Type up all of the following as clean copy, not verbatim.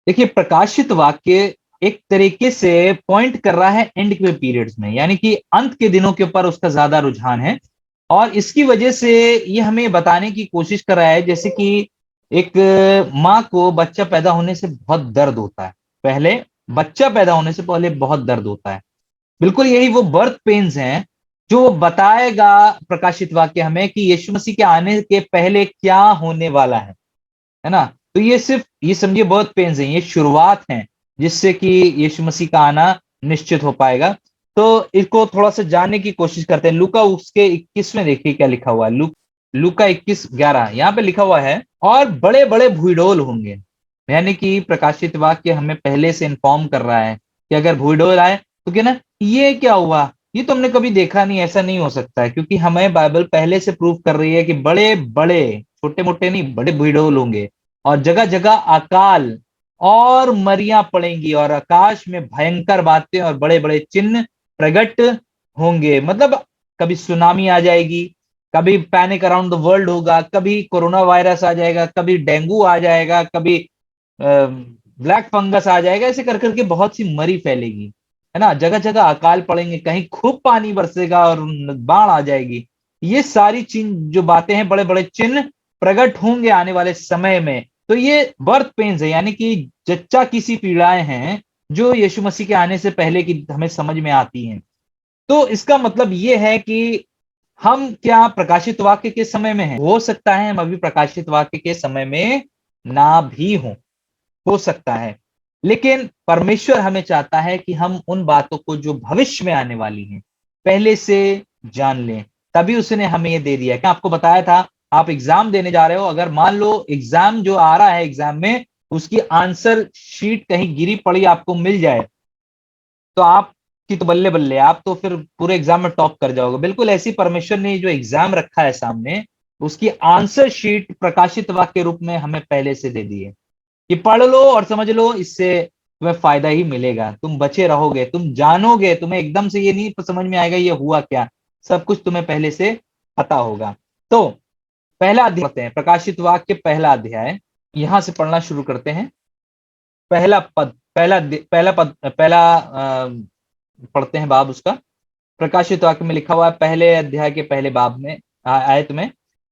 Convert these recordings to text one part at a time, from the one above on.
देखिए, प्रकाशित वाक्य एक तरीके से पॉइंट कर रहा है एंड के पीरियड्स में, यानी कि अंत के दिनों के ऊपर उसका ज्यादा रुझान है। और इसकी वजह से ये हमें बताने की कोशिश कर रहा है, जैसे कि एक माँ को बच्चा पैदा होने से बहुत दर्द होता है। पहले बच्चा पैदा होने से पहले बहुत दर्द होता है। बिल्कुल यही वो बर्थ पेन्स हैं जो बताएगा प्रकाशित वाक्य हमें कि यीशु मसीह के आने के पहले क्या होने वाला है ना। तो ये सिर्फ ये समझिए बर्थ पेन्स हैं, ये शुरुआत है जिससे कि यीशु मसीह का आना निश्चित हो पाएगा। तो इसको थोड़ा सा जानने की कोशिश करते हैं। लूका उसके 21 में देखिए क्या लिखा हुआ है। लूका 21:11 यहाँ पे लिखा हुआ है, और बड़े बड़े भूडोल होंगे। यानी कि प्रकाशित वाक्य हमें पहले से इन्फॉर्म कर रहा है कि अगर भूडोल आए तो क्या ना, ये क्या हुआ, ये तो हमने कभी देखा नहीं, ऐसा नहीं हो सकता है, क्योंकि हमें बाइबल पहले से प्रूव कर रही है कि बड़े बड़े, छोटे मोटे नहीं, बड़े भूडोल होंगे, और जगह जगह अकाल और मरियां पड़ेंगी, और आकाश में भयंकर बातें और बड़े बड़े चिन्ह प्रकट होंगे। मतलब कभी सुनामी आ जाएगी, कभी पैनिक अराउंड द वर्ल्ड होगा, कभी कोरोना वायरस आ जाएगा, कभी डेंगू आ जाएगा, कभी ब्लैक फंगस आ जाएगा, ऐसे कर करके बहुत सी मरी फैलेगी, है ना। जगह जगह अकाल पड़ेंगे, कहीं खूब पानी बरसेगा और बाढ़ आ जाएगी। ये सारी चिन्ह जो बातें हैं, बड़े बड़े चिन्ह प्रकट होंगे आने वाले समय में। तो ये बर्थ पेन्स है, यानी कि जच्चा किसी पीड़ाएं हैं जो यीशु मसीह के आने से पहले की हमें समझ में आती हैं। तो इसका मतलब ये है कि हम क्या प्रकाशित वाक्य के समय में हैं? हो सकता है हम अभी प्रकाशित वाक्य के समय में ना भी हो सकता है। लेकिन परमेश्वर हमें चाहता है कि हम उन बातों को जो भविष्य में आने वाली हैं पहले से जान लें। तभी उसने हमें ये दे दिया। क्या आपको बताया था, आप एग्जाम देने जा रहे हो, अगर मान लो एग्जाम जो आ रहा है, एग्जाम में उसकी आंसर शीट कहीं गिरी पड़ी आपको मिल जाए, तो आपकी तो बल्ले बल्ले, आप तो फिर पूरे एग्जाम में टॉप कर जाओगे। बिल्कुल ऐसी परमेश्वर ने जो एग्जाम रखा है सामने, उसकी आंसर शीट प्रकाशित वाक्य के रूप में हमें पहले से दे दी है कि पढ़ लो और समझ लो, इससे तुम्हें फायदा ही मिलेगा, तुम बचे रहोगे, तुम जानोगे, तुम्हें एकदम से ये नहीं समझ में आएगा ये हुआ क्या, सब कुछ तुम्हें पहले से पता होगा। तो पहला अध्याय पढ़ते हैं, प्रकाशित वाक्य पहला अध्याय, यहां से पढ़ना शुरू करते हैं। पहला पद, पहला पढ़ते हैं बाब उसका। प्रकाशित वाक्य में लिखा हुआ है, पहले अध्याय के पहले बाब में, आयत में,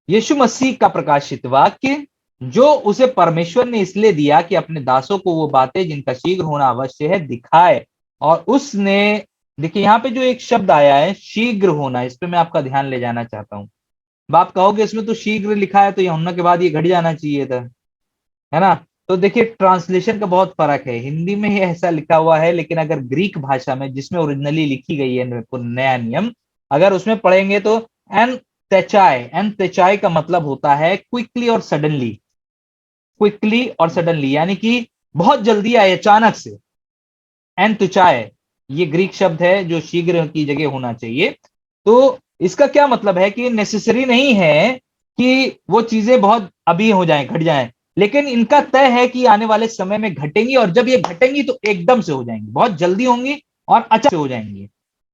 यीशु मसीह का प्रकाशित वाक्य जो उसे परमेश्वर ने इसलिए दिया कि अपने दासों को वो बातें जिनका शीघ्र होना अवश्य है दिखाए। और उसने, देखिए यहाँ पे जो एक शब्द आया है शीघ्र होना, इस पे मैं आपका ध्यान ले जाना चाहता हूँ। बाप कहोगे इसमें तो शीघ्र लिखा है, तो यूहन्ना के बाद ये घट जाना चाहिए था, है ना। तो देखिए ट्रांसलेशन का बहुत फर्क है, हिंदी में ही ऐसा लिखा हुआ है, लेकिन अगर ग्रीक भाषा में जिसमें ओरिजिनली लिखी गई है नया नियम, अगर उसमें पढ़ेंगे तो एन तेचाई का मतलब होता है क्विकली और सडनली, क्विकली और सडनली, यानी कि बहुत जल्दी आए, अचानक से। एन तुचाए ये ग्रीक शब्द है जो शीघ्र की जगह होना चाहिए। तो इसका क्या मतलब है कि नेसेसरी नहीं है कि वो चीजें बहुत अभी हो जाएं, घट जाएं, लेकिन इनका तय है कि आने वाले समय में घटेंगी, और जब ये घटेंगी तो एकदम से हो जाएंगी, बहुत जल्दी होंगी और अचानक से हो जाएंगी।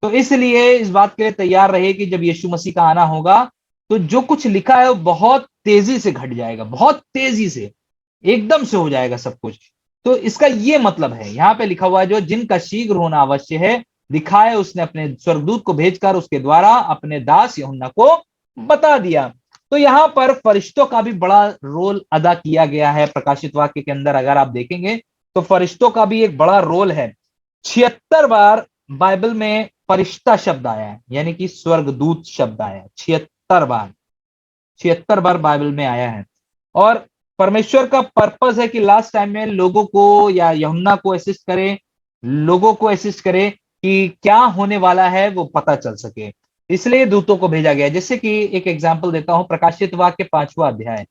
तो इसलिए इस बात के लिए तैयार रहे कि जब यीशु मसीह का आना होगा तो जो कुछ लिखा है वो बहुत तेजी से घट जाएगा, बहुत तेजी से, एकदम से हो जाएगा सब कुछ। तो इसका ये मतलब है, यहां पे लिखा हुआ है जो जिनका शीघ्र होना अवश्य है दिखाए उसने अपने स्वर्गदूत को भेजकर उसके द्वारा अपने दास यूहन्ना को बता दिया। तो यहां पर फरिश्तों का भी बड़ा रोल अदा किया गया है प्रकाशित वाक्य के अंदर। अगर आप देखेंगे तो फरिश्तों का भी एक बड़ा रोल है। 76 बार बाइबल में फरिश्ता शब्द आया है, यानी कि स्वर्गदूत शब्द आया है 76 बार, 76 बार बाइबल में आया है। और परमेश्वर का पर्पस है कि लास्ट टाइम में लोगों को या यूहन्ना को असिस्ट करे, लोगों को असिस्ट करे कि क्या होने वाला है वो पता चल सके, इसलिए दूतों को भेजा गया। जैसे कि एक एग्जांपल देता हूं, प्रकाशित वाक्य 5वां अध्याय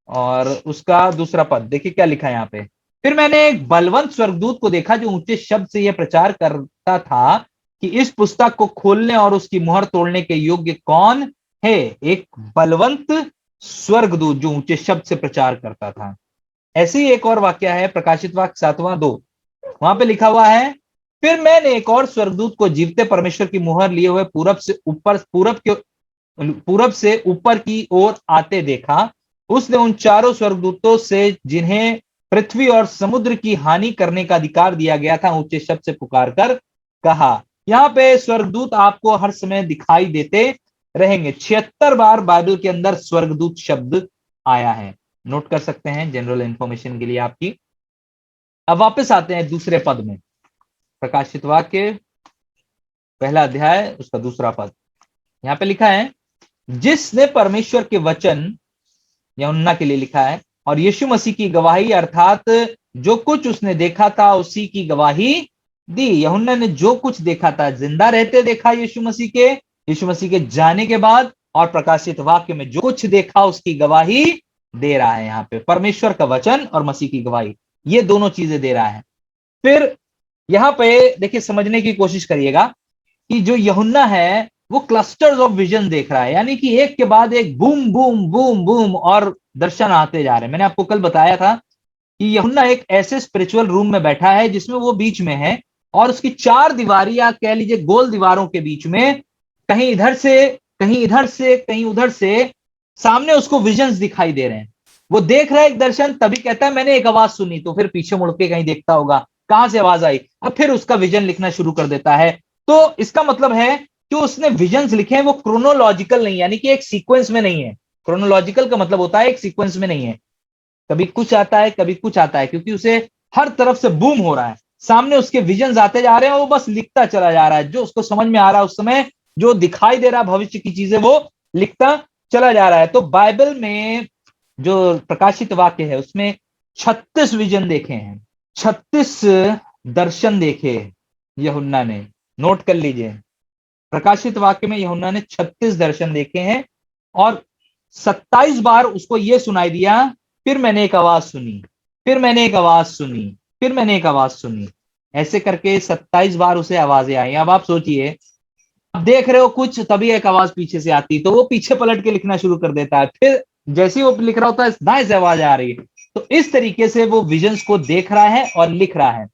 और उसका 2 पद, देखिए क्या लिखा है यहाँ पे। फिर मैंने एक बलवंत स्वर्गदूत को देखा जो ऊंचे शब्द से यह प्रचार करता था कि इस पुस्तक को खोलने और उसकी मुहर तोड़ने के योग्य कौन है। एक बलवंत स्वर्गदूत जो ऊंचे शब्द से प्रचार करता था। ऐसे ही एक और वाक्य है प्रकाशित वाक्य 7वां 2, वहां पे लिखा हुआ है, फिर मैंने एक और स्वर्गदूत को जीवते परमेश्वर की मुहर लिए हुए पूरब से ऊपर की ओर आते देखा। उसने उन चारों स्वर्गदूतों से जिन्हें पृथ्वी और समुद्र की हानि करने का अधिकार दिया गया था, ऊंचे शब्द से पुकार कर कहा। यहाँ पे स्वर्गदूत आपको हर समय दिखाई देते रहेंगे। 76 बार बाइबल के अंदर स्वर्गदूत शब्द आया है, नोट कर सकते हैं जनरल इंफॉर्मेशन के लिए आपकी। अब वापस आते हैं दूसरे पद में, प्रकाशित वाक्य पहला अध्याय उसका दूसरा पद। यहाँ पे लिखा है, जिसने परमेश्वर के वचन, यूहन्ना के लिए लिखा है, और यीशु मसीह की गवाही अर्थात जो कुछ उसने देखा था उसी की गवाही दी। यूहन्ना ने जो कुछ देखा था, जिंदा रहते देखा यीशु मसीह के जाने के बाद, और प्रकाशित वाक्य में जो कुछ देखा उसकी गवाही दे रहा है। यहाँ पे परमेश्वर का वचन और मसीह की गवाही, ये दोनों चीजें दे रहा है। फिर यहाँ पे देखिए, समझने की कोशिश करिएगा कि जो यूहन्ना है वो क्लस्टर्स ऑफ विजन देख रहा है, यानी कि एक के बाद एक बूम बूम बूम बूम और दर्शन आते जा रहे हैं। मैंने आपको कल बताया था कि यूहन्ना एक ऐसे स्पिरिचुअल रूम में बैठा है जिसमें वो बीच में है, और उसकी 4 दीवारी या कह लीजिए गोल दीवारों के बीच में कहीं इधर से कहीं इधर से कहीं उधर से सामने उसको विजन्स दिखाई दे रहे हैं। वो देख रहा है एक दर्शन, तभी कहता है मैंने एक आवाज सुनी, तो फिर पीछे मुड़ के कहीं देखता होगा कहां से आवाज आई, अब फिर उसका विजन लिखना शुरू कर देता है। तो इसका मतलब है कि उसने विजन्स लिखे हैं वो क्रोनोलॉजिकल नहीं, यानी कि एक सीक्वेंस में नहीं है। क्रोनोलॉजिकल का मतलब होता है एक सीक्वेंस में नहीं है, कभी कुछ आता है कभी कुछ आता है, क्योंकि उसे हर तरफ से बूम हो रहा है, सामने उसके विजन्स आते जा रहे हैं, वो बस लिखता चला जा रहा है। जो उसको समझ में आ रहा है उस समय, जो दिखाई दे रहा है भविष्य की चीजें, वो लिखता चला जा रहा है। तो बाइबल में जो प्रकाशित वाक्य है उसमें 36 विजन देखे हैं, 36 दर्शन देखे यूहन्ना ने। नोट कर लीजिए, प्रकाशित वाक्य में यूहन्ना ने 36 दर्शन देखे हैं, और 27 बार उसको यह सुनाई दिया, फिर मैंने एक आवाज सुनी, फिर मैंने एक आवाज सुनी, फिर मैंने एक आवाज सुनी। ऐसे करके 27 बार उसे आवाजें आई। अब आप सोचिए, आप देख रहे हो कुछ, तभी एक आवाज पीछे से आती, तो वो पीछे पलट के लिखना शुरू कर देता है, फिर जैसे ही वो लिख रहा होता है दाएं से आवाज आ रही है। तो इस तरीके से वो विजन्स को देख रहा है और लिख रहा है।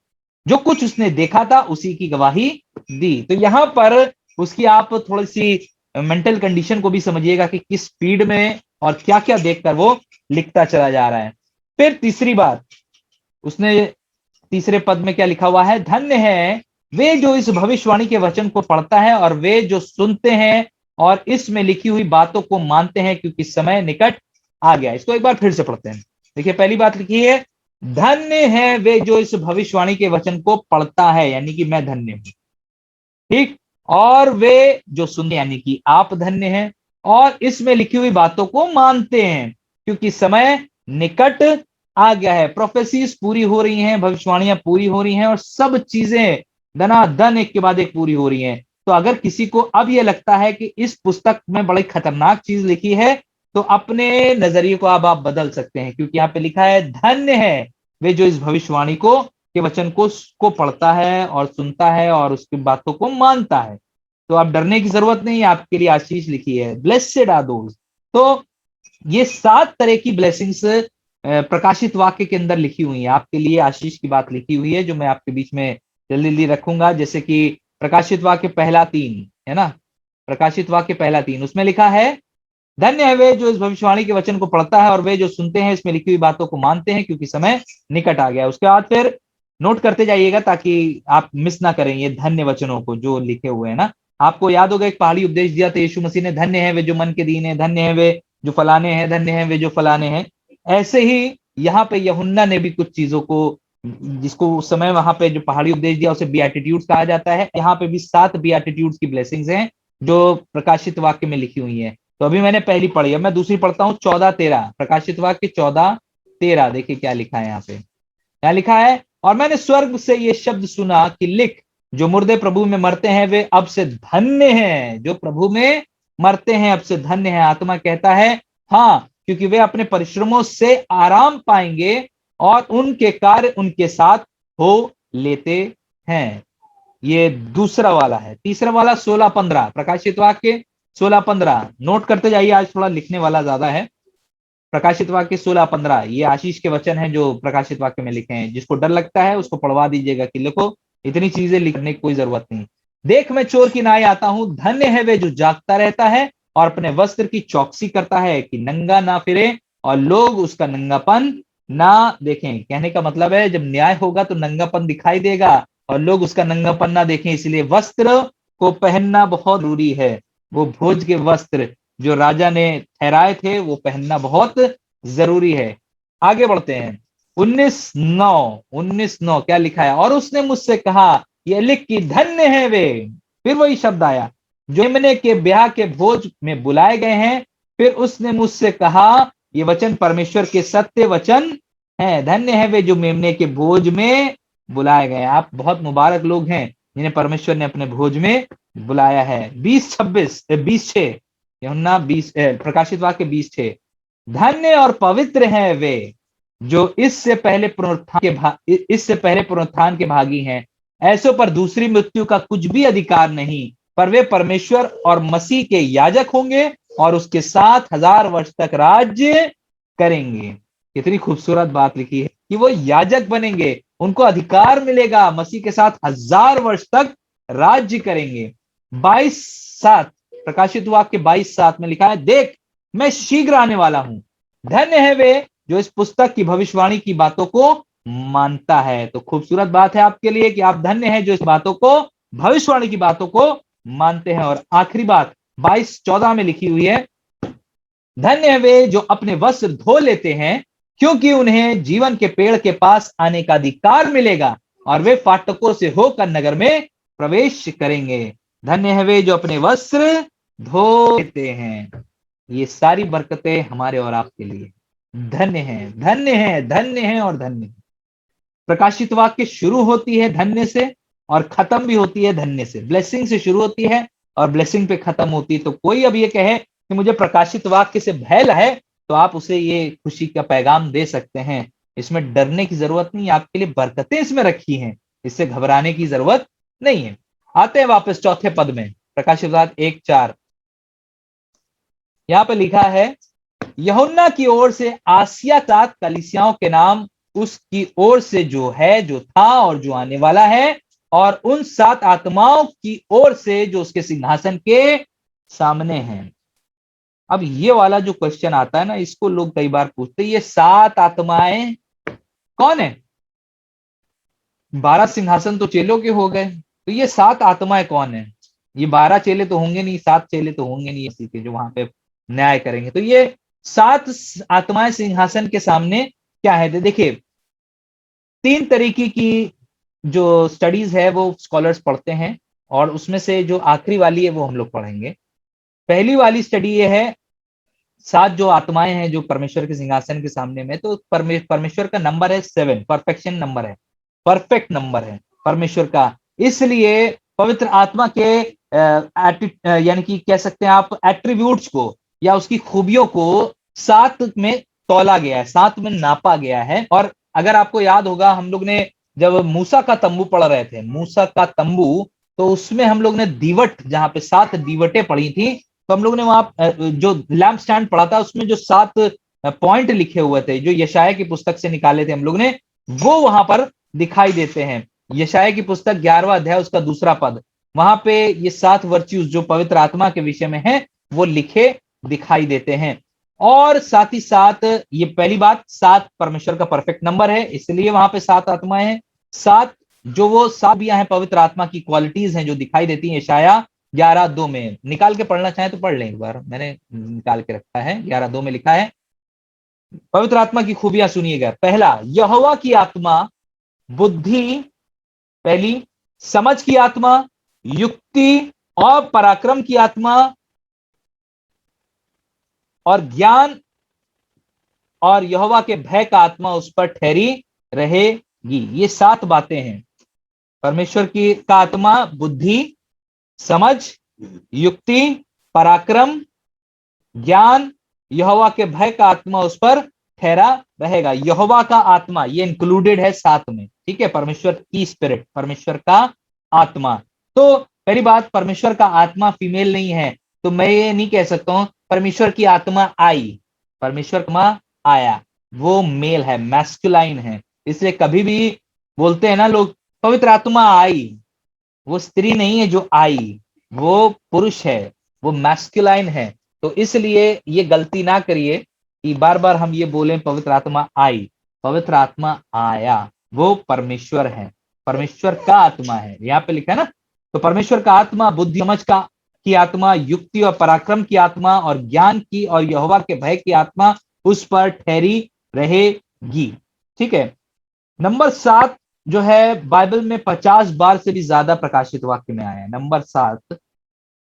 जो कुछ उसने देखा था उसी की गवाही दी। तो यहां पर उसकी आप थोड़ी सी मेंटल कंडीशन को भी समझिएगा कि किस स्पीड में और क्या क्या देखकर वो लिखता चला जा रहा है। फिर तीसरी बात, उसने तीसरे पद में क्या लिखा हुआ है, धन्य है वे जो इस भविष्यवाणी के वचन को पढ़ता है और वे जो सुनते हैं और इसमें लिखी हुई बातों को मानते हैं, क्योंकि समय निकट आ गया। इसको एक बार फिर से पढ़ते हैं। देखिए, पहली बात लिखी है, धन्य है वे जो इस भविष्यवाणी के वचन को पढ़ता है, यानी कि मैं धन्य हूं, ठीक। और वे जो सुनते, यानी कि आप धन्य हैं, और इसमें लिखी हुई बातों को मानते हैं, क्योंकि समय निकट आ गया है। प्रोफेसीज पूरी हो रही हैं, भविष्यवाणियां पूरी हो रही हैं, और सब चीजें दनादन एक के बाद एक पूरी हो रही हैं। तो अगर किसी को अब यह लगता है कि इस पुस्तक में बड़ी खतरनाक चीज लिखी है, तो अपने नजरिए को अब आप बदल सकते हैं, क्योंकि यहाँ पे लिखा है, धन्य है वे जो इस भविष्यवाणी को के वचन को पढ़ता है और सुनता है और उसकी बातों को मानता है। तो आप डरने की जरूरत नहीं, आपके लिए आशीष लिखी है, ब्लेसेड आर दोज। तो ये 7 तरह की ब्लेसिंग्स प्रकाशित वाक्य के अंदर लिखी हुई है, आपके लिए आशीष की बात लिखी हुई है, जो मैं आपके बीच में जल्दी जल्दी रखूंगा। जैसे कि प्रकाशित वाक्य पहला 3 है ना, प्रकाशित वाक्य पहला 3, उसमें लिखा है, धन्य है वे जो इस भविष्यवाणी के वचन को पढ़ता है और वे जो सुनते हैं इसमें लिखी हुई बातों को मानते हैं, क्योंकि समय निकट आ गया। उसके बाद फिर नोट करते जाइएगा ताकि आप मिस ना करें ये धन्य वचनों को जो लिखे हुए हैं ना। आपको याद होगा, एक पहाड़ी उपदेश दिया था यीशु मसीह ने, धन्य है वे जो मन के दीन है, धन्य है वे जो फलाने हैं, धन्य है वे जो फलाने हैं। ऐसे ही यहाँ पे यूहन्ना ने भी कुछ चीजों को, जिसको उस समय वहां पे जो पहाड़ी उपदेश दिया उसे बियाटिट्यूड्स कहा जाता है, यहाँ पे भी 7 बियाटिट्यूड्स की ब्लेसिंग्स हैं जो प्रकाशित वाक्य में लिखी हुई है। तो अभी मैंने पहली पढ़ी, अब मैं दूसरी पढ़ता हूँ, 14-13, प्रकाशित वाक्य 14-13। देखिए क्या लिखा है यहाँ पे, क्या लिखा है, और मैंने स्वर्ग से ये शब्द सुना कि लिख, जो मुर्दे प्रभु में मरते हैं वे अब से धन्य हैं, जो प्रभु में मरते हैं अब से धन्य है। आत्मा कहता है हाँ, क्योंकि वे अपने परिश्रमों से आराम पाएंगे और उनके कार्य उनके साथ हो लेते हैं। ये दूसरा वाला है। तीसरा वाला 16-15, प्रकाशित वाक्य 16-15, नोट करते जाइए, आज थोड़ा लिखने वाला ज्यादा है। प्रकाशित वाक्य 16-15, ये आशीष के वचन हैं जो प्रकाशित वाक्य में लिखे हैं। जिसको डर लगता है उसको पढ़वा दीजिएगा कि लिखो, इतनी चीजें लिखने की कोई जरूरत नहीं। देख मैं चोर की नाई आता हूं, धन्य है वे जो जागता रहता है और अपने वस्त्र की चौकसी करता है कि नंगा ना फिरे और लोग उसका नंगापन ना देखें। कहने का मतलब है जब न्याय होगा तो नंगापन दिखाई देगा और लोग उसका नंगापन ना देखें, इसलिए वस्त्र को पहनना बहुत जरूरी है। वो भोज के वस्त्र जो राजा ने ठहराए थे वो पहनना बहुत जरूरी है। आगे बढ़ते हैं। 19:9 क्या लिखा है? और उसने मुझसे कहा, ये लिख कि धन्य है वे, फिर वही शब्द आया, जो मेमने के ब्याह के भोज में बुलाए गए हैं। फिर उसने मुझसे कहा, ये वचन परमेश्वर के सत्य वचन है, धन्य है वे जो मेमने के भोज में बुलाए गए। आप बहुत मुबारक लोग हैं जिन्हें परमेश्वर ने अपने भोज में बुलाया है। 20:6 यूहन्ना 20 प्रकाशित वाक्य 20:6, धन्य और पवित्र हैं वे जो इससे पहले पुनरुत्थान के भागी हैं। ऐसों पर दूसरी मृत्यु का कुछ भी अधिकार नहीं, पर वे परमेश्वर और मसीह के याजक होंगे और उसके साथ 1000 वर्ष तक राज्य करेंगे। कितनी खूबसूरत बात लिखी है कि वो याजक बनेंगे, उनको अधिकार मिलेगा, मसीह के साथ 1000 वर्ष तक राज्य करेंगे। 22:7 प्रकाशित वाक्य 22:7 में लिखा है, देख मैं शीघ्र आने वाला हूं, धन्य है वे जो इस पुस्तक की भविष्यवाणी की बातों को मानता है। तो खूबसूरत बात है आपके लिए कि आप धन्य हैं जो इस बातों को, भविष्यवाणी की बातों को मानते हैं। और आखिरी बात 22:14 में लिखी हुई है, धन्य है वे जो अपने वस्त्र धो लेते हैं, क्योंकि उन्हें जीवन के पेड़ के पास आने का अधिकार मिलेगा और वे फाटकों से होकर नगर में प्रवेश करेंगे। धन्य है वे जो अपने वस्त्र धो लेते हैं। ये सारी बरकतें हमारे और आपके लिए। धन्य है, धन्य है, धन्य है और धन्य है। प्रकाशित वाक्य शुरू होती है धन्य से और खत्म भी होती है धन्य से। ब्लेसिंग से शुरू होती है और ब्लेसिंग पे खत्म होती है। तो कोई अब ये कहे कि मुझे प्रकाशित वाक्य से भय है, तो आप उसे ये खुशी का पैगाम दे सकते हैं। इसमें डरने की जरूरत नहीं, आपके लिए बरकतें इसमें रखी हैं, इससे घबराने की जरूरत नहीं है। आते हैं वापस चौथे पद में, प्रकाशित वाक्य 1:4। यहां पे लिखा है, यूहन्ना की ओर से आसिया 7 कलीसियाओं के नाम उसकी ओर से जो है, जो था और जो आने वाला है, और उन 7 आत्माओं की ओर से जो उसके सिंहासन के सामने हैं। अब ये वाला जो क्वेश्चन आता है ना, इसको लोग कई बार पूछते हैं, ये 7 आत्माएं कौन है? 12 सिंहासन तो चेलों के हो गए, तो ये 7 आत्माएं कौन है? ये 12 चेले तो होंगे नहीं, 7 चेले तो होंगे नहीं इसी के जो वहां पे न्याय करेंगे। तो ये 7 आत्माएं सिंहासन के सामने क्या है? देखिए, 3 तरीके की जो स्टडीज है वो स्कॉलर्स पढ़ते हैं, और उसमें से जो आखिरी वाली है वो हम लोग पढ़ेंगे। पहली वाली स्टडी ये है, 7 जो आत्माएं हैं जो परमेश्वर के सिंहासन के सामने में, तो परमेश्वर का नंबर है 7, परफेक्शन नंबर है, परफेक्ट नंबर है परमेश्वर का। इसलिए पवित्र आत्मा के यानी कि कह सकते हैं आप एट्रीब्यूट्स को या उसकी खूबियों को 7 में तौला गया है, 7 में नापा गया है। और अगर आपको याद होगा, हम लोग ने जब मूसा का तंबू पढ़ रहे थे, मूसा का तंबू, तो उसमें हम लोग ने दीवट, जहां पे 7 दीवटें पढ़ी थी, तो हम लोग ने वहां जो लैम्प स्टैंड पढ़ा था उसमें जो 7 पॉइंट लिखे हुए थे, जो यशाया की पुस्तक से निकाले थे हम लोग ने, वो वहां पर दिखाई देते हैं। यशाया की पुस्तक 11वां अध्याय उसका 2 पद, वहां पे ये 7 वर्च्यूज जो पवित्र आत्मा के विषय में है वो लिखे दिखाई देते हैं। और साथ ही साथ ये पहली बात, 7 परमेश्वर का परफेक्ट नंबर है, इसलिए वहां पे 7 आत्माएं हैं। 7 जो वो साबियां हैं पवित्र आत्मा की क्वालिटीज हैं जो दिखाई देती हैं यशाया 11:2 में। निकाल के पढ़ना चाहें तो पढ़ लें एक बार, मैंने निकाल के रखा है। 11:2 में लिखा है, पवित्र आत्मा की खूबियां सुनिएगा। पहला, यहोवा की आत्मा बुद्धि, पहली समझ की आत्मा, युक्ति और पराक्रम की आत्मा, और ज्ञान और यहोवा के भय का आत्मा उस पर ठहरी रहेगी। ये 7 बातें हैं। परमेश्वर की का आत्मा बुद्धि, समझ, युक्ति, पराक्रम, ज्ञान, यहोवा के भय का आत्मा उस पर ठहरा रहेगा। यहोवा का आत्मा ये इंक्लूडेड है 7 में, ठीक है, परमेश्वर की स्पिरिट, परमेश्वर का आत्मा। तो पहली बात, परमेश्वर का आत्मा फीमेल नहीं है, तो मैं ये नहीं कह सकता हूं परमेश्वर की आत्मा आई, परमेश्वर का आया, वो मेल है, मैस्कुलाइन है। इसलिए कभी भी बोलते हैं ना लोग, पवित्र आत्मा आई, वो स्त्री नहीं है जो आई, वो पुरुष है, वो मैस्कुलाइन है। तो इसलिए ये गलती ना करिए कि बार बार हम ये बोलें पवित्र आत्मा आई। पवित्र आत्मा आया, वो परमेश्वर है, परमेश्वर का आत्मा है, यहाँ पे लिखा है ना। तो परमेश्वर का आत्मा बुद्धि समझ का की आत्मा, युक्ति और पराक्रम की आत्मा और ज्ञान की और यहोवा के भय की आत्मा उस पर ठहरी रहेगी। ठीक है। नंबर 7 जो है बाइबल में 50 बार से भी ज्यादा प्रकाशित वाक्य में आया है। नंबर 7,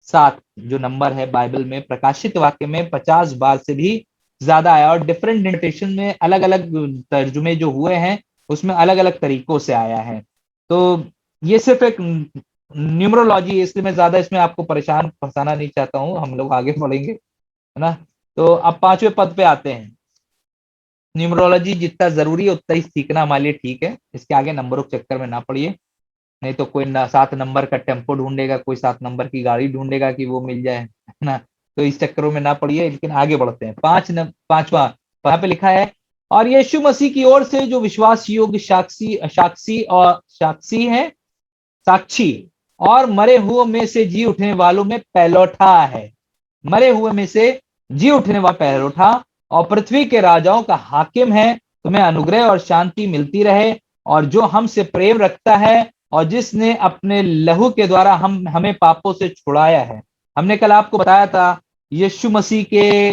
7 जो नंबर है बाइबल में प्रकाशित वाक्य में 50 बार से भी ज्यादा आया, और डिफरेंट डिनोटेशन में अलग अलग तर्जुमे जो हुए हैं उसमें अलग अलग तरीकों से आया है। तो ये सिर्फ एक न्यूमरोलॉजी है, इसलिए मैं ज्यादा इसमें आपको परेशान फंसाना नहीं चाहता हूं, हम लोग आगे बढ़ेंगे, है ना। तो अब 5वें पद पे आते हैं। न्यूमरोलॉजी जितना जरूरी है उतना ही सीखना हमारे लिए ठीक है, इसके आगे नंबरों के चक्कर में ना पड़िए, नहीं तो कोई 7 नंबर का टेम्पो ढूंढेगा, कोई 7 नंबर की गाड़ी ढूंढेगा कि वो मिल जाए, है ना। तो इस चक्करों में ना पड़िए, लेकिन आगे बढ़ते हैं। 5वां वहां पे लिखा है, और यीशु मसीह की ओर से जो विश्वास योग्य साक्षी है, साक्षी और मरे हुए में से जी उठने वालों में पहलौठा है। मरे हुए में से जी उठने वाला पहलौठा और पृथ्वी के राजाओं का हाकिम है। तुम्हें अनुग्रह और शांति मिलती रहे, और जो हमसे प्रेम रखता है और जिसने अपने लहू के द्वारा हमें पापों से छुड़ाया है। हमने कल आपको बताया था यीशु मसीह के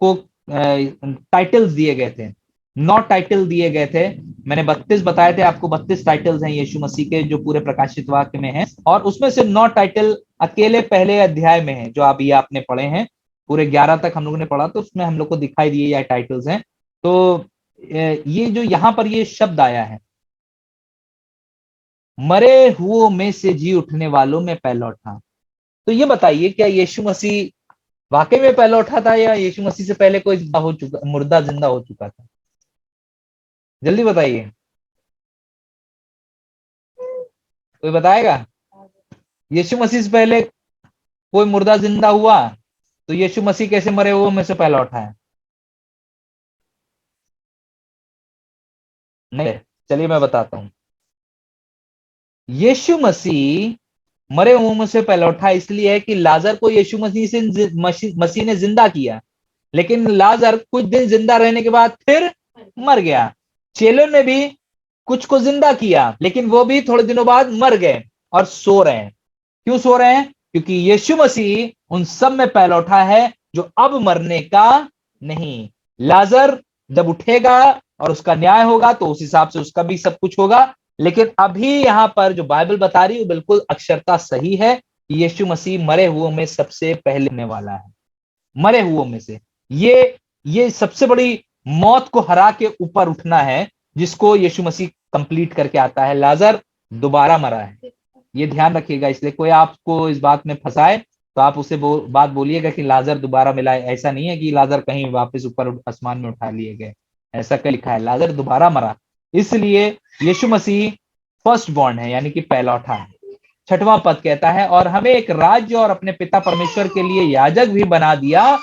को टाइटल्स दिए गए थे, 9 टाइटल दिए गए थे। मैंने 32 बताए थे आपको, 32 टाइटल्स हैं यीशु मसीह के जो पूरे प्रकाशित वाक्य में हैं, और उसमें से 9 टाइटल अकेले पहले अध्याय में है जो अभी आपने पढ़े हैं। पूरे 11 तक हम लोगों ने पढ़ा, तो उसमें हम लोग को दिखाई दिए ये टाइटल्स हैं। तो ये जो यहाँ पर ये शब्द आया है, मरे हुओं में से जी उठने वालों में पहलौठा, तो ये बताइए क्या यीशु मसीह वाकई में पहलौठा था, या यीशु मसीह से पहले कोई मुर्दा जिंदा हो चुका था? जल्दी बताइए, कोई बताएगा? यीशु मसीह से पहले कोई मुर्दा जिंदा हुआ, तो यीशु मसीह कैसे मरे हुए में से पहला उठा है? नहीं, चलिए मैं बताता हूं। यीशु मसीह मरे हुए में से पहला उठा इसलिए है कि लाजर को यीशु मसीह ने जिंदा किया, लेकिन लाजर कुछ दिन जिंदा रहने के बाद फिर मर गया। चेलों ने भी कुछ को जिंदा किया, लेकिन वो भी थोड़े दिनों बाद मर गए और सो रहे हैं। क्यों सो रहे हैं? क्योंकि यीशु मसीह उन सब में पहला उठा है जो अब मरने का नहीं। लाजर जब उठेगा और उसका न्याय होगा तो उस हिसाब से उसका भी सब कुछ होगा, लेकिन अभी यहां पर जो बाइबल बता रही है वो बिल्कुल अक्षरता सही है कि यीशु मसीह मरे हुओं में सबसे पहले होने वाला है। मरे हुओं में से ये सबसे बड़ी मौत को हरा के ऊपर उठना है, जिसको यीशु मसीह कंप्लीट करके आता है। लाजर दोबारा मरा है, ये ध्यान रखिएगा। इसलिए कोई आपको इस बात में फंसाए तो आप उसे बात बोलिएगा कि लाजर दोबारा मिला है। ऐसा नहीं है कि लाजर कहीं वापस ऊपर आसमान में उठा लिए गए, ऐसा क्या लिखा है? लाजर दोबारा मरा। इसलिए यीशु मसीह फर्स्ट बॉर्न है, यानी कि पहलौठा है। 6वां पद कहता है, और हमें एक राज्य और अपने पिता परमेश्वर के लिए याजक भी बना दिया,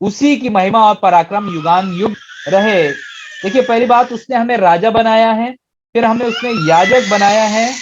उसी की महिमा और पराक्रम युगान युग रहे। देखिए, पहली बात, उसने हमें राजा बनाया है, फिर हमें उसने याजक बनाया है,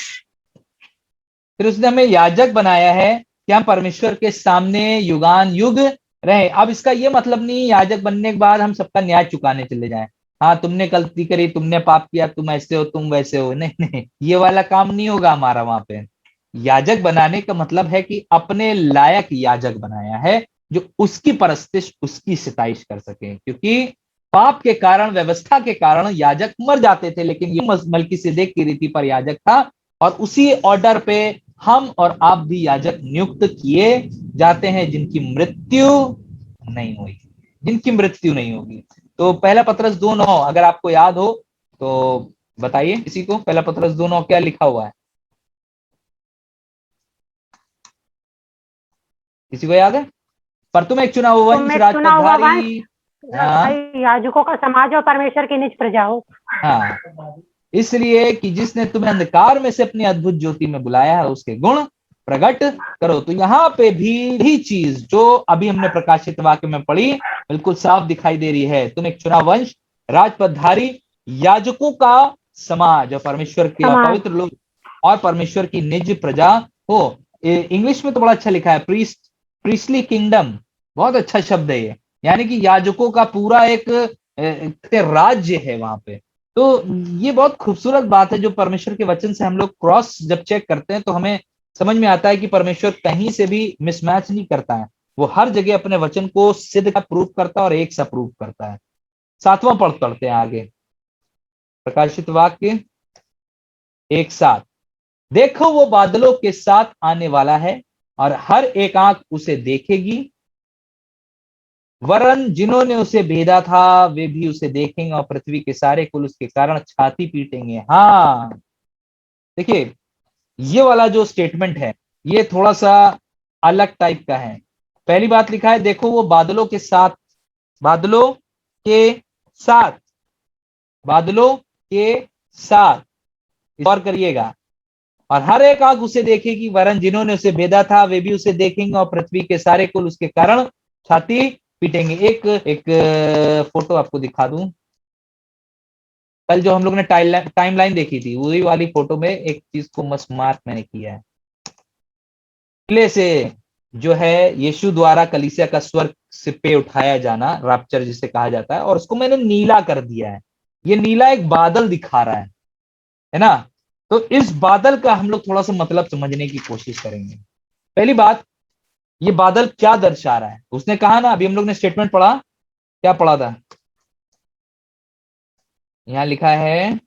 फिर उसने हमें याजक बनाया है कि हम परमेश्वर के सामने युगान युग रहे। अब इसका ये मतलब नहीं याजक बनने के बाद हम सबका न्याय चुकाने चले जाएं। हाँ, तुमने गलती करी, तुमने पाप किया, तुम ऐसे हो, तुम वैसे हो, नहीं नहीं, ये वाला काम नहीं होगा हमारा वहां पे। याजक बनाने का मतलब है कि अपने लायक याजक बनाया है जो उसकी परस्तिश, उसकी सिताइश कर सके। क्योंकि पाप के कारण, व्यवस्था के कारण याजक मर जाते थे, लेकिन ये मलकीसिदक की रीति पर याजक था, और उसी ऑर्डर पे हम और आप भी याजक नियुक्त किए जाते हैं जिनकी मृत्यु नहीं हुई, जिनकी मृत्यु नहीं होगी। तो पहला पतरस 2:9 अगर आपको याद हो तो बताइए किसी को, पहला पतरस 2:9 क्या लिखा हुआ है? किसी को याद है? पर तुम एक चुना हुआ वंश, राजपदधारी। हाँ, याजकों का समाज और परमेश्वर की निज प्रजा हो। हाँ, इसलिए कि जिसने तुम्हें अंधकार में से अपनी अद्भुत ज्योति में बुलाया है, उसके गुण प्रकट करो। तो यहाँ पे भी चीज जो अभी हमने प्रकाशित वाक्य में पढ़ी बिल्कुल साफ दिखाई दे रही है। तुम एक चुना वंश, राजपदधारी, याजकों का समाज और परमेश्वर के पवित्र लोग और परमेश्वर की निज प्रजा हो। इंग्लिश में तो बड़ा अच्छा लिखा है, प्रीस्टली किंगडम, बहुत अच्छा शब्द है ये। यानी कि याजकों का पूरा एक राज्य है वहां पे। तो ये बहुत खूबसूरत बात है जो परमेश्वर के वचन से हम लोग क्रॉस जब चेक करते हैं तो हमें समझ में आता है कि परमेश्वर कहीं से भी मिसमैच नहीं करता है। वो हर जगह अपने वचन को सिद्ध का प्रूफ करता है और एक सा प्रूफ करता है। सातवां पढ़ते हैं आगे, प्रकाशित वाक्य 1:7। देखो वो बादलों के साथ आने वाला है और हर एक आंख उसे देखेगी, वरन जिन्होंने उसे भेदा था वे भी उसे देखेंगे और पृथ्वी के सारे कुल उसके कारण छाती पीटेंगे। हाँ, देखिए ये वाला जो स्टेटमेंट है ये थोड़ा सा अलग टाइप का है। पहली बात लिखा है, देखो वो बादलों के साथ, बादलों के साथ, बादलों के साथ, गौर करिएगा, और हर एक आंख उसे देखेगी, वरन जिन्होंने उसे भेदा था वे भी उसे देखेंगे और पृथ्वी के सारे कुल उसके कारण छाती पीटेंगे। एक फोटो आपको दिखा दूं, कल जो हम लोग ने टाइमलाइन देखी थी वही वाली फोटो में एक चीज को मस्त मार्क मैंने किया है। किले से जो है यीशु द्वारा कलीसिया का स्वर्ग से पे उठाया जाना, रैप्चर जिसे कहा जाता है, और उसको मैंने नीला कर दिया है। ये नीला एक बादल दिखा रहा है ना। तो इस बादल का हम लोग थोड़ा सा मतलब समझने की कोशिश करेंगे। पहली बात, ये बादल क्या दर्शा रहा है? उसने कहा ना, अभी हम लोग ने स्टेटमेंट पढ़ा, क्या पढ़ा था? यहां लिखा है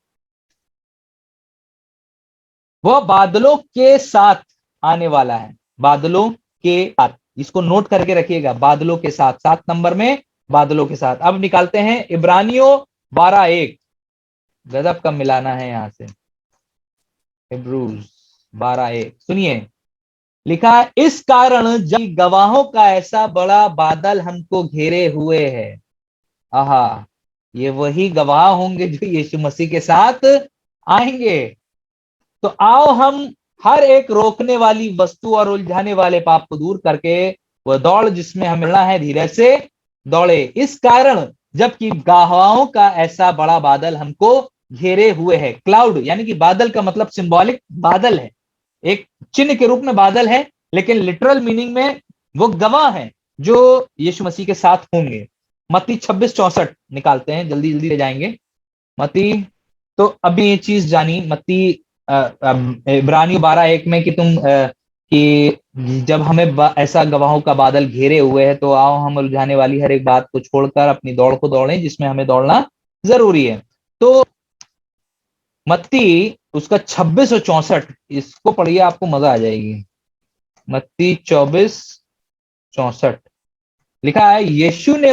वह बादलों के साथ आने वाला है, बादलों के साथ। इसको नोट करके रखिएगा, बादलों के साथ, 7 नंबर में बादलों के साथ। अब निकालते हैं इब्रानियों 12:1। गजब का मिलाना है यहां से, हिब्रूज 12:1 सुनिए, लिखा है इस कारण जब गवाहों का ऐसा बड़ा बादल हमको घेरे हुए है। आहा, ये वही गवाह होंगे जो यीशु मसीह के साथ आएंगे। तो आओ हम हर एक रोकने वाली वस्तु और उलझाने वाले पाप को दूर करके वह दौड़ जिसमें हमें मिलना है धीरे से दौड़े। इस कारण जबकि गवाहों का ऐसा बड़ा बादल हमको घेरे हुए है। क्लाउड यानी कि बादल का मतलब सिंबॉलिक बादल है, एक चिन्ह के रूप में बादल है, लेकिन लिटरल मीनिंग में वो गवाह है जो यीशु मसीह के साथ होंगे। मत्ती 26:64 निकालते हैं, जल्दी जल्दी ले जाएंगे। मत्ती, तो अभी ये चीज जानी मत्ती इब्रानियों 12:1 में कि कि जब हमें ऐसा गवाहों का बादल घेरे हुए है तो आओ हम उलझाने वाली हर एक बात को छोड़कर अपनी दौड़ को दौड़ें जिसमें हमें दौड़ना जरूरी है। तो मत्ती उसका 26 और 64, इसको पढ़िए, आपको मजा आ जाएगी। मत्ती 24:64 लिखा है, यीशु ने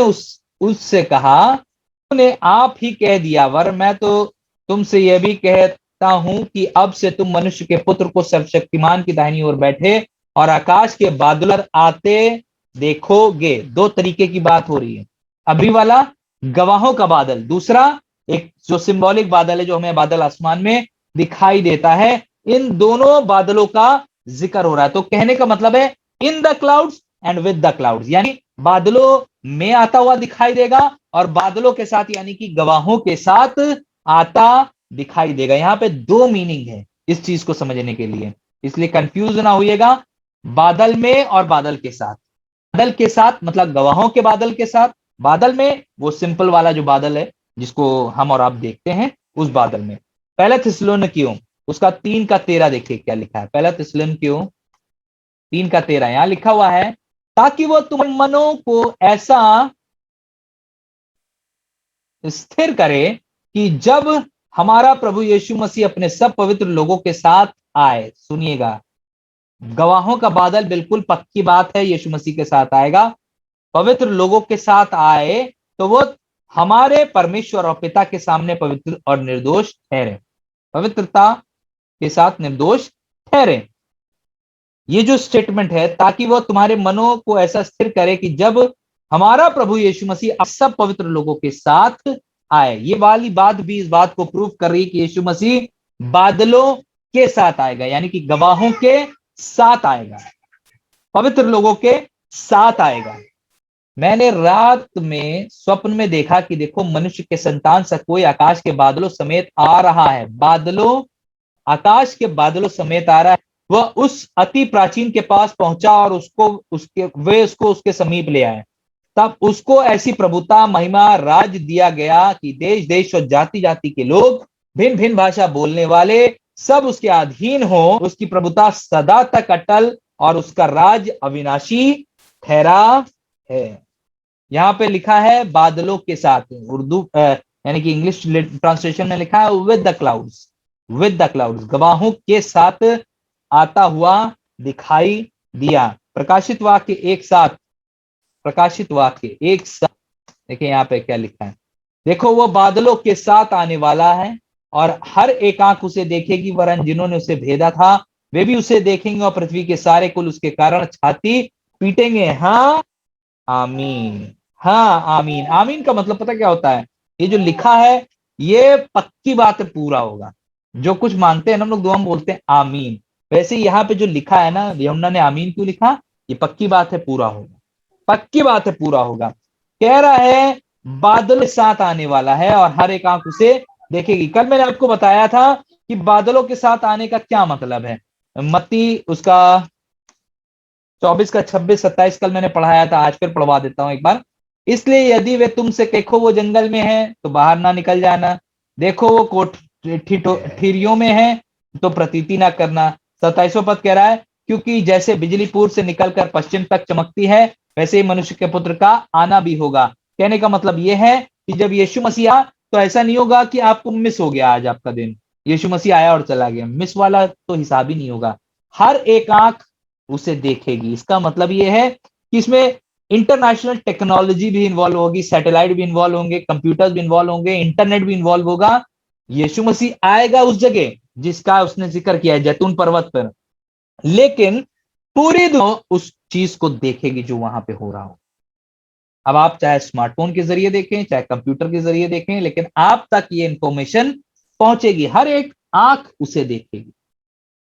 उससे कहा, तूने आप ही कह दिया, वर मैं तो तुमसे यह भी कहता हूं कि अब से तुम मनुष्य के पुत्र को सर्वशक्तिमान की दाहिनी ओर बैठे और आकाश के बादल आते देखोगे। दो तरीके की बात हो रही है, अभी वाला गवाहों का बादल, दूसरा एक जो सिंबॉलिक बादल है जो हमें बादल आसमान में दिखाई देता है। इन दोनों बादलों का जिक्र हो रहा है। तो कहने का मतलब है in the clouds and with the clouds, यानी बादलों में आता हुआ दिखाई देगा और बादलों के साथ यानी कि गवाहों के साथ आता दिखाई देगा। यहां पे दो मीनिंग है इस चीज को समझने के लिए, इसलिए कंफ्यूज ना होइएगा। बादल में और बादल के साथ, बादल के साथ मतलब गवाहों के बादल के साथ, बादल में वो सिंपल वाला जो बादल है जिसको हम और आप देखते हैं उस बादल में। पहला थिस्सलुनीकियों उसका 3:13 देखिए क्या लिखा है। पहला थिस्सलुनीकियों 3:13 यहां लिखा हुआ है, ताकि वो तुम्हारे मनों को ऐसा स्थिर करे कि जब हमारा प्रभु यीशु मसीह अपने सब पवित्र लोगों के साथ आए, सुनिएगा, गवाहों का बादल बिल्कुल पक्की बात है, यीशु मसीह के साथ आएगा, पवित्र लोगों के साथ आए तो वो हमारे परमेश्वर और पिता के सामने पवित्र और निर्दोष ठहरे, पवित्रता के साथ निर्दोष ठहरे। ये जो स्टेटमेंट है, ताकि वो तुम्हारे मनों को ऐसा स्थिर करे कि जब हमारा प्रभु यीशु मसीह सब पवित्र लोगों के साथ आए। ये वाली बात भी इस बात को प्रूव कर रही है कि यीशु मसीह बादलों के साथ आएगा, यानी कि गवाहों के साथ आएगा, पवित्र लोगों के साथ आएगा। मैंने रात में स्वप्न में देखा कि देखो मनुष्य के संतान सा कोई आकाश के बादलों समेत आ रहा है, बादलों, आकाश के बादलों समेत आ रहा है। वह उस अति प्राचीन के पास पहुंचा और उसको उसके समीप ले आए। तब उसको ऐसी प्रभुता, महिमा, राज दिया गया कि देश देश और जाति जाति के लोग, भिन्न भिन्न भाषा बोलने वाले सब उसके अधीन हो। उसकी प्रभुता सदा तक अटल और उसका राज अविनाशी ठहरा है। यहां पे लिखा है बादलों के साथ, उर्दू यानी कि इंग्लिश ट्रांसलेशन में लिखा है with the clouds, with the clouds, गवाहों के साथ आता हुआ दिखाई दिया। प्रकाशित वाक्य एक साथ, प्रकाशित वाक्य एक साथ, देखिए यहाँ पे क्या लिखा है, देखो वो बादलों के साथ आने वाला है और हर एक आंख उसे देखेगी, वरन जिन्होंने उसे भेदा था वे भी उसे देखेंगे और पृथ्वी के सारे कुल उसके कारण छाती पीटेंगे। हाँ आमीन, हाँ आमीन। आमीन का मतलब पता क्या होता है? ये जो लिखा है ये पक्की बात है, पूरा होगा। जो कुछ मांगते हैं ना हम लोग दुआ में बोलते हैं आमीन, वैसे यहाँ पे जो लिखा है ना, यमुना ने आमीन क्यों लिखा? ये पक्की बात है, पूरा होगा, पक्की बात है, पूरा होगा। कह रहा है बादल साथ आने वाला है और हर एक आंख उसे देखेगी। कल मैंने आपको बताया था कि बादलों के साथ आने का क्या मतलब है। मत्ती उसका 24 का 26 27 कल मैंने पढ़ाया था, आज फिर पढ़वा देता हूं एक बार। इसलिए यदि वे तुमसे देखो वो जंगल में है तो बाहर ना निकल जाना, देखो वो कोठरियों में है तो प्रतीति ना करना। 27वां पद कह रहा है क्योंकि जैसे बिजली पूर्व से निकलकर पश्चिम तक चमकती है वैसे ही मनुष्य के पुत्र का आना भी होगा। कहने का मतलब यह है कि जब यीशु मसीह आया तो ऐसा नहीं होगा कि आपको मिस हो गया आज आपका दिन, यीशु मसीह आया और चला गया, मिस वाला तो हिसाब ही नहीं होगा। हर एक आंख उसे देखेगी। इसका मतलब यह है कि इसमें इंटरनेशनल टेक्नोलॉजी भी इन्वॉल्व होगी, सैटेलाइट भी इन्वॉल्व होंगे, कंप्यूटर्स भी इन्वॉल्व होंगे, इंटरनेट भी इन्वॉल्व होगा। यीशु मसीह आएगा उस जगह जिसका उसने जिक्र किया है, जैतून पर्वत पर, लेकिन पूरी दुनिया उस चीज को देखेगी जो वहां पे हो रहा हो। अब आप चाहे स्मार्टफोन के जरिए देखें चाहे कंप्यूटर के जरिए देखें, लेकिन आप तक ये इंफॉर्मेशन पहुंचेगी, हर एक आंख उसे देखेगी।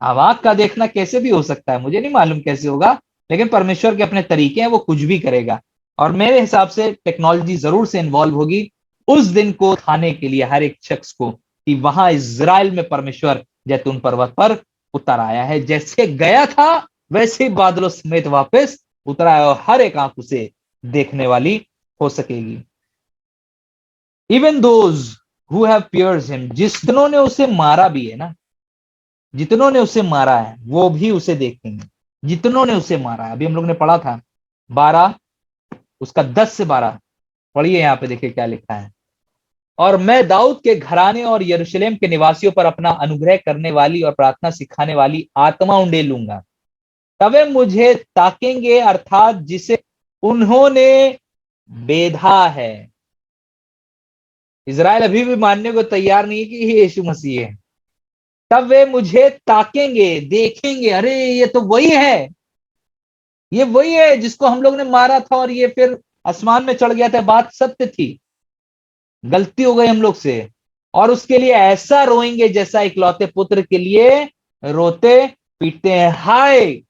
अब आंख का देखना कैसे भी हो सकता है, मुझे नहीं मालूम कैसे होगा, लेकिन परमेश्वर के अपने तरीके हैं, वो कुछ भी करेगा। और मेरे हिसाब से टेक्नोलॉजी जरूर से इन्वॉल्व होगी उस दिन को खाने के लिए हर एक शख्स को, कि वहां इजराइल में परमेश्वर जैतून पर्वत पर उतर आया है, जैसे गया था वैसे ही बादलों समेत वापस उतर आया और हर एक आंख उसे देखने वाली हो सकेगी। Even those who have pierce him, जितनों ने उसे मारा भी है ना, जितनों ने उसे मारा है वो भी उसे देखेंगे, जितनों ने उसे मारा है। अभी हम लोग ने पढ़ा था 12 उसका 10 से 12, पढ़िए यहाँ पे देखिए क्या लिखा है। और मैं दाऊद के घराने और यरूशलेम के निवासियों पर अपना अनुग्रह करने वाली और प्रार्थना सिखाने वाली आत्मा उंडेलूंगा, तब वे मुझे ताकेंगे, अर्थात जिसे उन्होंने बेधा है। इजराइल अभी भी मानने को तैयार नहीं है कि ये यीशु मसीह है। तब वे मुझे ताकेंगे, देखेंगे, अरे ये तो वही है, ये वही है जिसको हम लोग ने मारा था और ये फिर आसमान में चढ़ गया था। बात सत्य थी, गलती हो गई हम लोग से, और उसके लिए ऐसा रोएंगे जैसा इकलौते पुत्र के लिए रोते पीटते हैं। हाय,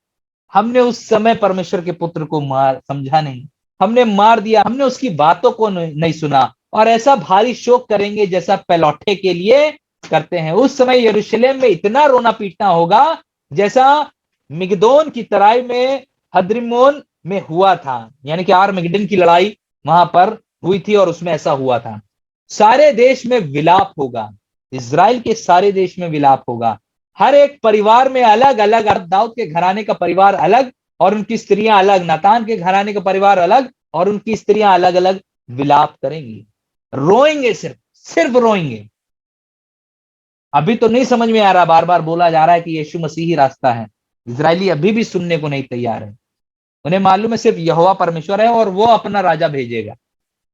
हमने उस समय परमेश्वर के पुत्र को मार समझा नहीं, हमने मार दिया, हमने उसकी बातों को नहीं सुना, और ऐसा भारी शोक करेंगे जैसा पैलौठे के लिए करते हैं। उस समय यरूशलेम में इतना रोना पीटना होगा जैसा मिगदोन की तराई में हद्रिमोन में हुआ था, यानी कि आर्मगेडन की लड़ाई वहां पर हुई थी और उसमें ऐसा हुआ था। सारे देश में विलाप होगा, इजराइल के सारे देश में विलाप होगा। हर एक परिवार में अलग अलग, दाऊद के घराने का परिवार अलग और उनकी स्त्रियां अलग, नातान के घराने का परिवार अलग और उनकी स्त्रियां अलग अलग विलाप करेंगी, रोएंगे, सिर्फ सिर्फ रोएंगे। अभी तो नहीं समझ में आ रहा, बार बार बोला जा रहा है कि यीशु मसीह ही रास्ता है, इजरायली अभी भी सुनने को नहीं तैयार है। उन्हें मालूम है सिर्फ यहोवा परमेश्वर है और वो अपना राजा भेजेगा,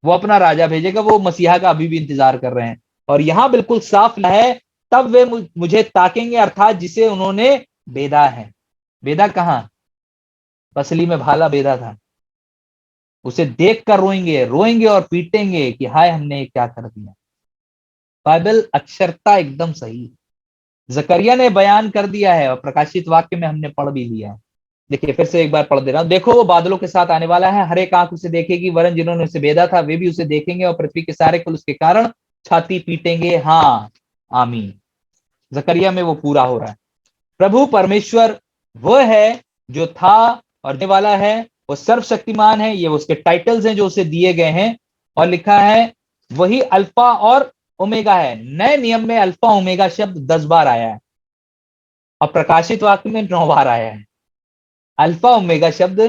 वो अपना राजा भेजेगा, वो मसीहा का अभी भी इंतजार कर रहे हैं। और यहां बिल्कुल साफ है, तब वे मुझे ताकेंगे, अर्थात जिसे उन्होंने बेधा है। बेधा कहां? पसली में भाला बेधा था, उसे देख कर रोएंगे, रोएंगे और पीटेंगे कि हाय हमने क्या कर दिया। बाइबल अक्षरता एकदम सही जकरिया ने बयान कर दिया है और प्रकाशित वाक्य में हमने पढ़ भी लिया है। देखिए फिर से एक बार पढ़ दे रहा हूं, देखो वो बादलों के साथ आने वाला है, हर एक आंख उसे देखेगी, वरन जिन्होंने उसे बेधा था वे भी उसे देखेंगे और पृथ्वी के सारे कुल उसके कारण छाती पीटेंगे। हाँ आमीन, जकरिया में वो पूरा हो रहा है। प्रभु परमेश्वर वो है जो था और आने वाला है वो सर्वशक्तिमान है, ये उसके टाइटल्स हैं जो उसे दिए गए हैं, और लिखा है वही अल्फा और ओमेगा है। नए नियम में अल्फा ओमेगा शब्द 10 बार आया है और प्रकाशित वाक्य में 9 बार आया है। अल्फा ओमेगा शब्द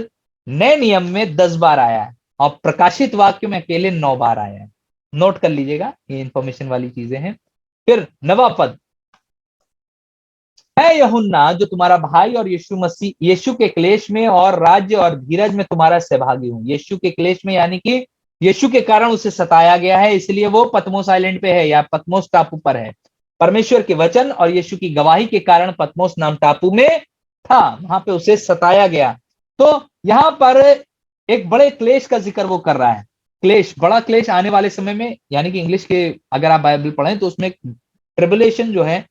नए नियम में 10 बार आया है और प्रकाशित वाक्य में अकेले 9 बार आया है। नोट कर लीजिएगा, ये इंफॉर्मेशन वाली चीजें हैं। फिर 9वां पद, मैं यूहन्ना जो तुम्हारा भाई और यीशु के क्लेश में और राज्य और धीरज में तुम्हारा सहभागी हूं। यीशु के क्लेश में यानी कि यीशु के कारण उसे सताया गया है, इसलिए वो पतमोस आइलैंड पे है या पतमोस टापू पर है। परमेश्वर के वचन और यीशु की गवाही के कारण पतमोस नाम टापू में था, वहां पे उसे सताया गया। तो यहां पर एक बड़े क्लेश का जिक्र वो कर रहा है। क्लेश, बड़ा क्लेश आने वाले समय में, यानी कि इंग्लिश के अगर आप बाइबल पढ़ें तो उसमें ट्रिबुलेशन जो है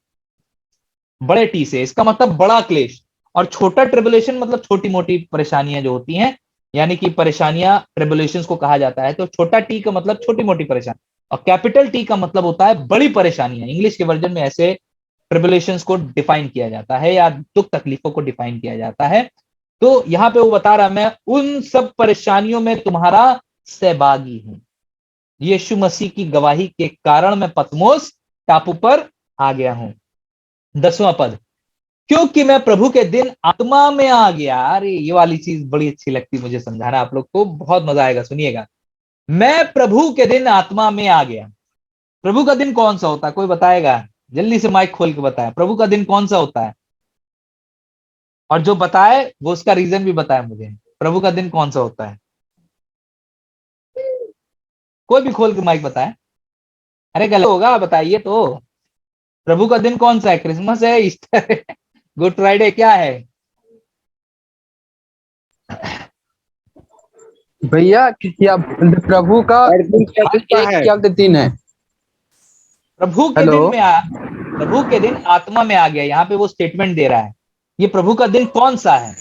बड़े टी से, इसका मतलब बड़ा क्लेश, और छोटा ट्रिबुलेशन मतलब छोटी मोटी परेशानियां जो होती हैं, यानी कि परेशानियां ट्रिबुलेशंस को कहा जाता है। तो छोटा टी का मतलब छोटी मोटी परेशानी और कैपिटल टी का मतलब होता है बड़ी परेशानियां। इंग्लिश के वर्जन में ऐसे ट्रिबुलेशंस को डिफाइन किया जाता है या दुख तकलीफों को डिफाइन किया जाता है। तो यहां पे वो बता रहा, मैं उन सब परेशानियों में तुम्हारा सहभागी हूं। यीशु मसीह की गवाही के कारण मैं पतमोस टापू पर आ गया हूं। 10वां पद, क्योंकि मैं प्रभु के दिन आत्मा में आ गया। अरे ये वाली चीज बड़ी अच्छी लगती मुझे समझाना, आप लोग को बहुत मजा आएगा, सुनिएगा। मैं प्रभु के दिन आत्मा में आ गया। प्रभु का दिन कौन सा होता है, कोई बताएगा? जल्दी से माइक खोल के बताए, प्रभु का दिन कौन सा होता है? और जो बताए वो उसका रीजन भी बताए मुझे, प्रभु का दिन कौन सा होता है? कोई भी खोल के माइक बताए। अरे गलत होगा, बताइए तो। प्रभु का दिन कौन सा है? क्रिसमस है, ईस्टर है, गुड फ्राइडे, क्या है? भैया क्या प्रभु का हर दिन प्रभु का एक है। क्या दिन है? प्रभु के हेलो, दिन में प्रभु के दिन आत्मा में आ गया, यहाँ पे वो स्टेटमेंट दे रहा है। ये प्रभु का दिन कौन सा है?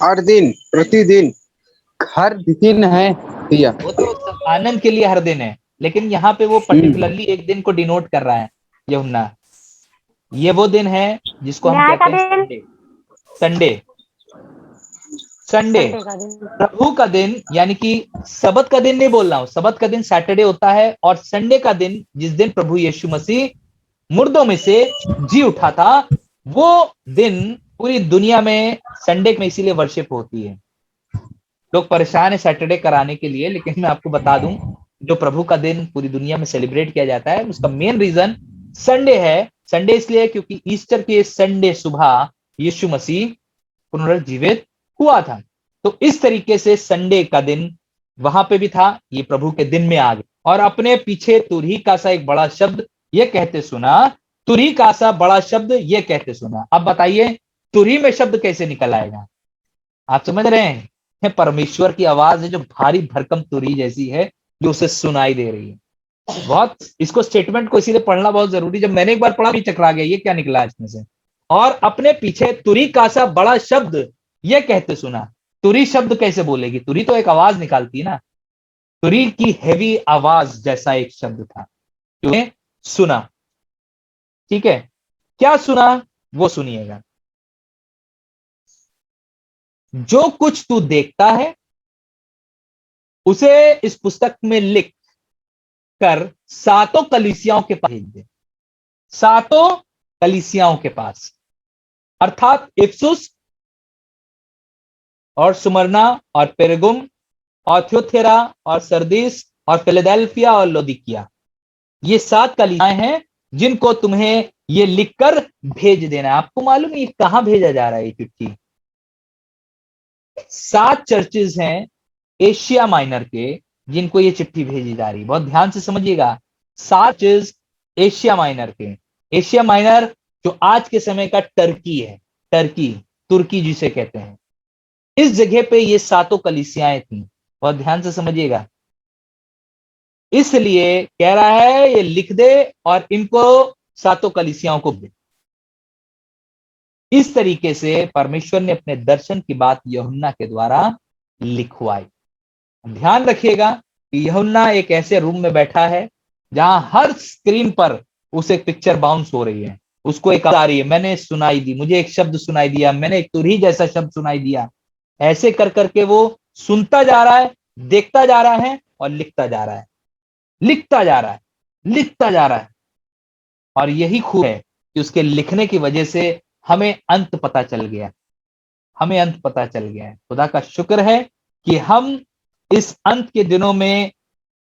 हर दिन, प्रतिदिन। हर दिन है भैया। वो तो आनंद के लिए हर दिन है, लेकिन यहाँ पे वो पर्टिकुलरली एक दिन को डिनोट कर रहा है यूहन्ना। ये वो दिन है जिसको हम न्याय का कहते हैं दिन, संडे। संडे, संडे संडे का दिन। प्रभु का दिन, यानी कि सबत का दिन नहीं बोल रहा हूं। सबत का दिन सैटरडे होता है, और संडे का दिन जिस दिन प्रभु यीशु मसीह मुर्दों में से जी उठा था, वो दिन पूरी दुनिया में संडे में इसीलिए वर्शिप होती है। लोग परेशान है सैटरडे कराने के लिए, लेकिन मैं आपको बता दूं, जो प्रभु का दिन पूरी दुनिया में सेलिब्रेट किया जाता है उसका मेन रीजन संडे है। संडे इसलिए क्योंकि ईस्टर के संडे सुबह यीशु मसीह पुनरुज्जीवित हुआ था। तो इस तरीके से संडे का दिन वहां पे भी था, ये प्रभु के दिन में आ गए। और अपने पीछे तुरही का सा एक बड़ा शब्द ये कहते सुना, तुरही का सा बड़ा शब्द ये कहते सुना। अब बताइए तुरही में शब्द कैसे निकल आएगा? आप समझ रहे हैं? परमेश्वर की आवाज है जो भारी भरकम तुरही जैसी है, जो उसे सुनाई दे रही है। बहुत, इसको स्टेटमेंट को इसीलिए पढ़ना बहुत जरूरी। जब मैंने एक बार पढ़ा भी चकरा गया, ये क्या निकला इसमें से। और अपने पीछे तुरी का सा बड़ा शब्द ये कहते सुना। तुरी शब्द कैसे बोलेगी? तुरी तो एक आवाज निकालती है ना। तुरी की हेवी आवाज जैसा एक शब्द था, जो सुना। ठीक है, क्या सुना वो सुनिएगा। जो कुछ तू देखता है उसे इस पुस्तक में लिख कर सातों कलीसियाओं के पास भेज दे। सातों कलीसियाओं के पास, अर्थात इफसुस और सुमरना और पेरगुम और थ्योथेरा और सरदीस और फिलाडेल्फिया और लोदिकिया, ये 7 कलीसियाएं हैं जिनको तुम्हें ये लिखकर भेज देना है। आपको मालूम है ये कहां भेजा जा रहा है? ये चिट्ठी 7 चर्चेज हैं एशिया माइनर के, जिनको ये चिट्ठी भेजी जा रही है। बहुत ध्यान से समझिएगा, 7 चर्चेज एशिया माइनर के। एशिया माइनर जो आज के समय का टर्की है, टर्की, तुर्की जिसे कहते हैं, इस जगह पे ये 7 कलीसियाएं थी। बहुत ध्यान से समझिएगा, इसलिए कह रहा है ये लिख दे और इनको 7 कलीसियाओं को दे। इस तरीके से परमेश्वर ने अपने दर्शन की बात यूहन्ना के द्वारा लिखवाई। ध्यान रखिएगा कि यूहन्ना एक ऐसे रूम में बैठा है जहां हर स्क्रीन पर उसे पिक्चर बाउंस हो रही है, उसको एक आ रही है, मैंने सुनाई दी, मुझे एक शब्द सुनाई दिया, मैंने एक तुरही जैसा शब्द सुनाई दिया। ऐसे कर करके वो सुनता जा रहा है, देखता जा रहा है और लिखता जा रहा है, लिखता जा रहा है, लिखता जा रहा है। और यही खूब है कि उसके लिखने की वजह से हमें अंत पता चल गया, हमें अंत पता चल गया है। खुदा का शुक्र है कि हम इस अंत के दिनों में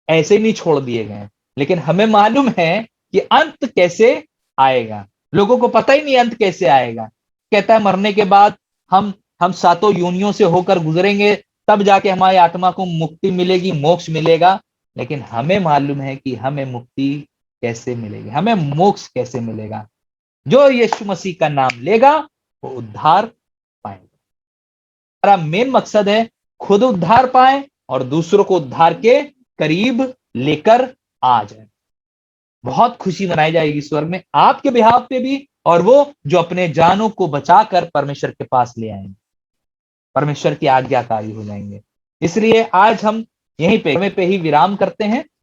ऐसे नहीं छोड़ दिए गए, लेकिन हमें मालूम है कि अंत कैसे आएगा। लोगों को पता ही नहीं अंत कैसे आएगा। कहता है मरने के बाद हम सातों योनियों से होकर गुजरेंगे, तब जाके हमारी आत्मा को मुक्ति मिलेगी, मोक्ष मिलेगा। लेकिन हमें मालूम है कि हमें मुक्ति कैसे मिलेगी, हमें मोक्ष कैसे मिलेगा। जो यीशु मसीह का नाम लेगा वो उद्धार पाएगा। हमारा मेन मकसद है खुद उद्धार पाए और दूसरों को उद्धार के करीब लेकर आ जाए। बहुत खुशी मनाई जाएगी स्वर्ग में आपके बिहाफ पे भी, और वो जो अपने जानों को बचाकर परमेश्वर के पास ले आएंगे, परमेश्वर की आज्ञाकारी हो जाएंगे। इसलिए आज हम यहीं पे ही विराम करते हैं।